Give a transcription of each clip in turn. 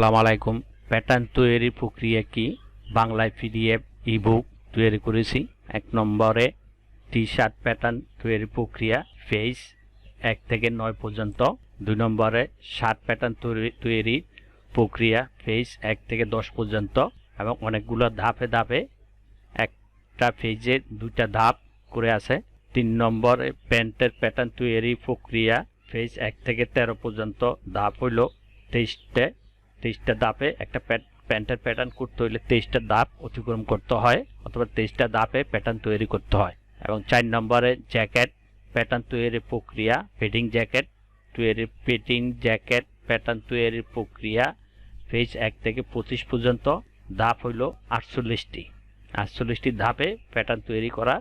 আসসালামু আলাইকুম। প্যাটার্ন তৈরির প্রক্রিয়া কি, বাংলায় পিডিএফ ইবুক তৈরি করেছি। 1 নম্বরে টি শার্ট প্যাটার্ন তৈরির প্রক্রিয়া, পেজ 1 থেকে 9 পর্যন্ত। 2 নম্বরে শার্ট প্যাটার্ন তৈরির প্রক্রিয়া, পেজ 1 থেকে 10 পর্যন্ত এবং অনেকগুলো ধাপে ধাপে, একটা পেজে 2টা ধাপ করে আছে। 3 নম্বরে প্যান্টের প্যাটার্ন তৈরির প্রক্রিয়া, পেজ 1 থেকে 13 পর্যন্ত। ধাপ হইল 23টা ধাপে। একটা প্যান্টের প্যাটার্ন করতে হইলে 23টা ধাপ অতিক্রম করতে হয়, অথবা 23টা ধাপে প্যাটার্ন তৈরি করতে হয়। এবং 4 নম্বরে জ্যাকেট প্যাটার্ন তৈরির প্রক্রিয়া, ফিটিং জ্যাকেট প্যাটার্ন তৈরির প্রক্রিয়া, পেজ 1 থেকে 25 পর্যন্ত। ধাপ হইল 48টি ধাপে প্যাটার্ন তৈরি করা,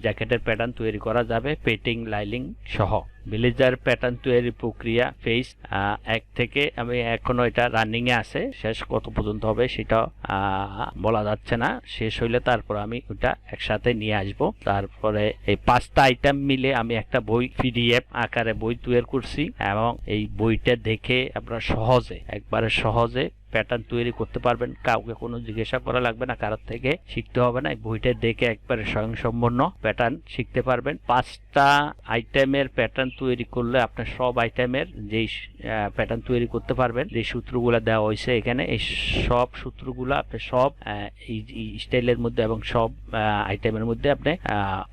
জ্যাকেটের প্যাটার্ন তৈরি করা যাবে পেটিং লাইনিং সহ। ব্লেজার প্যাটার্ন তৈরির প্রক্রিয়া, পেজ 1 থেকে, আমি এখনো এটা রানিং এ আছে, শেষ কত পর্যন্ত হবে সেটা বলা যাচ্ছে না। শেষ হইলে তারপর আমি ওটা একসাথে নিয়ে আসব। তারপরে এই 5টা আইটেম মিলে আমি একটা বই পিডিএফ আকারে বই তৈরি করছি, এবং এই বইটা দেখে আপনারা একবারে সহজে প্যাটার্ন তৈরি করতে পারবেন। কাউকে কোনো জিজ্ঞাসা করা লাগবে না, কারোর থেকে শিখতে হবে না। বইটা দেখে একবারে স্বয়ংসম্পূর্ণ প্যাটার্ন শিখতে পারবেন। 5টা আইটেমের প্যাটার্ন তৈরি করলে আপনি সব আইটেমের যেই প্যাটার্ন তৈরি করতে পারবেন। যে সূত্রগুলো দেওয়া হয়েছে এখানে, এই সব সূত্রগুলো আপনি সব এই স্টাইলের মধ্যে এবং সব আইটেমের মধ্যে আপনি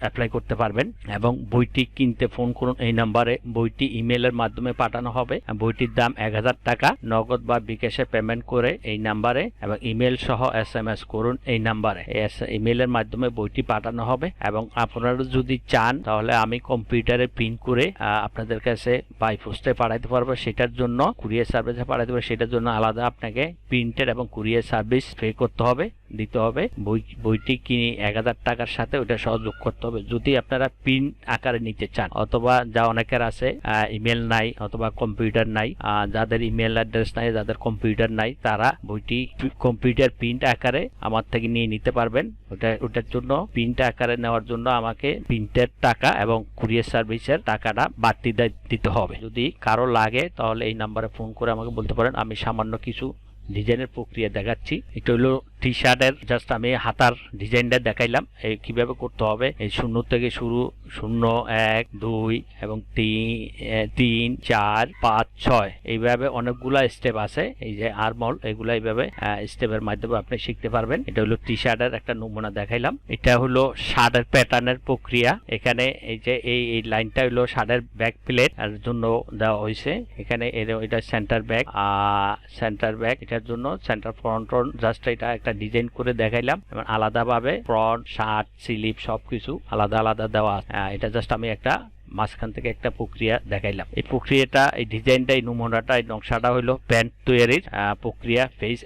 অ্যাপ্লাই করতে পারবেন। এবং বইটি কিনতে ফোন করুন এই নাম্বারে। বইটি ইমেলের মাধ্যমে পাঠানো হবে। বইটির দাম 1000 টাকা। নগদ বা বিকাশে পেমেন্ট করে এই নাম্বারে, এবং ইমেল সহ SMS করুন এই নাম্বারে। ইমেলের মাধ্যমে বইটি পাঠানো হবে। এবং আপনারা যদি চান তাহলে আমি কম্পিউটারে প্রিন্ট করে আপনাদের কাছে বাই পোস্টে পাঠাতে পারবো। সেটার জন্য কুরিয়ার সার্ভিসে পাঠাতে পারবো। সেটার জন্য আলাদা আপনাকে প্রিন্টের এবং কুরিয়ার সার্ভিস পে করতে হবে, দিতে হবে। বইটি কিনে 1000 টাকার সাথে ওটা সহযোগ করতে হবে যদি আপনারা প্রিন্ট আকারে নিতে চান। অথবা যা অনেকের আছে ইমেল নাই অথবা কম্পিউটার নাই, যাদের ইমেল অ্যাড্রেস নাই, যাদের কম্পিউটার নাই, তারা বইটি কম্পিউটার প্রিন্ট আকারে আমার থেকে নিয়ে নিতে পারবেন। ওটার জন্য প্রিন্ট আকারে নেওয়ার জন্য আমাকে প্রিন্টের টাকা এবং কুরিয়ার সার্ভিসের টাকাটা বাড়তি দিতে হবে। যদি কারো লাগে তাহলে এই নাম্বারে ফোন করে আমাকে বলতে পারেন। আমি সামান্য কিছু ডিজাইনের প্রক্রিয়া দেখাচ্ছি। এটা হলো টি শার্টের জাস্ট আমি হাতার ডিজাইনটা দেখাইলাম এই কিভাবে করতে হবে। এই 0 থেকে শুরু, 0 1 2 এবং 3 4 5 6 এইভাবে অনেকগুলা স্টেপ আছে। এই যে আর্মহোল, এগুলা এইভাবে স্টেপের মাধ্যমে আপনি শিখতে পারবেন। এটা হলো টি শার্টের একটা নমুনা দেখাইলাম। এটা হলো শার্টের প্যাটার্নের প্রক্রিয়া। এখানে এই যে এই লাইনটা হলো শার্টের ব্যাক প্লেট এর জন্য দেওয়া হয়েছে। এখানে এটা সেন্টার ব্যাক, এটার জন্য সেন্টার ফ্রন্ট জাস্ট এটা একটা ডিজাইন করে দেখাইলাম। এবং আলাদাভাবে ফ্রন্ট, শার্ট, স্লিপ সবকিছু আলাদা আলাদা দেওয়া আছে। এটা জাস্ট আমি একটা মাঝখান থেকে একটা প্রক্রিয়া দেখাইলাম। এই প্রক্রিয়াটা, এই ডিজাইনটা, এই নমুনাটা, এই নকশাটা হইলো প্যান্ট তৈরির প্রক্রিয়া, পেজ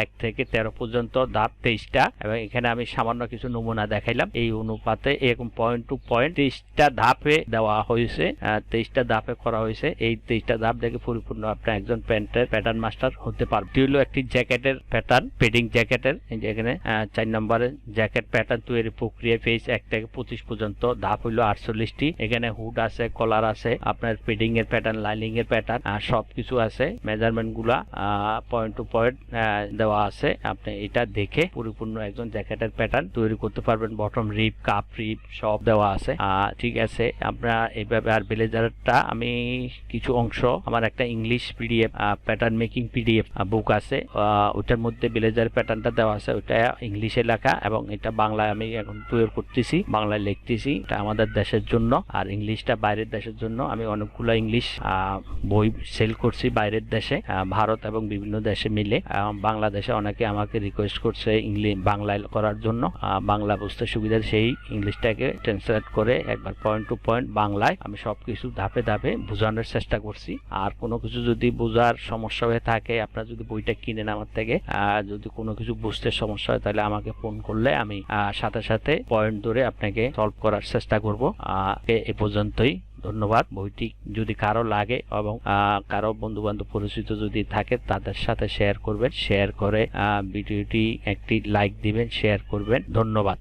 1 থেকে 13 পর্যন্ত, ধাপ 23টা। এবং এখানে আমি সামান্য কিছু নমুনা দেখাইলাম। এই অনুপাতে এরকম পয়েন্ট টু পয়েন্ট 23টা ধাপে দেওয়া হয়েছে, 23টা ধাপে করা হয়েছে। এই 23টা ধাপ দেখে পরিপূর্ণ আপনি একজন প্যান্টের প্যাটার্ন মাস্টার হতে পারবেন। এটি হলো একটি জ্যাকেটের প্যাটার্ন, পেডিং জ্যাকেটের। এখানে 4 নম্বরে জ্যাকেট প্যাটার্ন তৈরির প্রক্রিয়া, পেজ 1 থেকে 25 পর্যন্ত। ধাপ হইলো 48টি। এখানে হুড আছে, কলার আছে, আপনার পেডিং এর প্যাটার্ন, লাইনিং এর প্যাটার্ন সবকিছু আছে। মেজারমেন্ট গুলা পয়েন্ট টু পয়েন্ট দেওয়া আছে। আপনি এটা দেখে পরিপূর্ণ একজন জ্যাকেটের প্যাটার্ন তৈরি করতে পারবেন। বটম রিপ, কাপ রিপ সব দেওয়া আছে। ঠিক আছে, আপনারা এইভাবে। আর ব্লেজারটা আমি কিছু অংশ, আমার একটা English PDF pattern making PDF book আছে, ওটার মধ্যে ব্লেজার প্যাটার্নটা দেওয়া আছে। ওটা ইংলিশে লেখা, এবং এটা বাংলায় আমি এখন তৈরি করতেছি, বাংলায় লিখতেছি। এটা আমাদের দেশের জন্য, আর ইংলিশটা বাইরের দেশের জন্য। আমি অনেকগুলো ইংলিশ বই সেল করছি বাইরের দেশে, ভারত এবং বিভিন্ন দেশে মিলে। বাংলাদেশে অনেকে আমাকে রিকোয়েস্ট করছে বাংলায় করার জন্য, বাংলা বুঝতে সুবিধা, সেই ইংলিশটাকে ট্রান্সলেট করে একবার পয়েন্ট টু পয়েন্ট বাংলায় আমি সবকিছু ধাপে ধাপে বোঝানোর চেষ্টা করছি। আর কোনো কিছু যদি বোঝার সমস্যা হয়ে থাকে, আপনারা যদি বইটা কিনেন আমার থেকে, যদি কোনো কিছু বুঝতে সমস্যা হয় তাহলে আমাকে ফোন করলে আমি সাথে সাথে পয়েন্ট ধরে আপনাকে সলভ করার চেষ্টা করব। এ পর্যন্তই, ধন্যবাদ। বইটি যদি কারো লাগে এবং কারো বন্ধু বান্ধব পরিচিত যদি থাকে তাদের সাথে শেয়ার করবেন। শেয়ার করে ভিডিওটি একটি লাইক দিবেন, শেয়ার করবেন। ধন্যবাদ।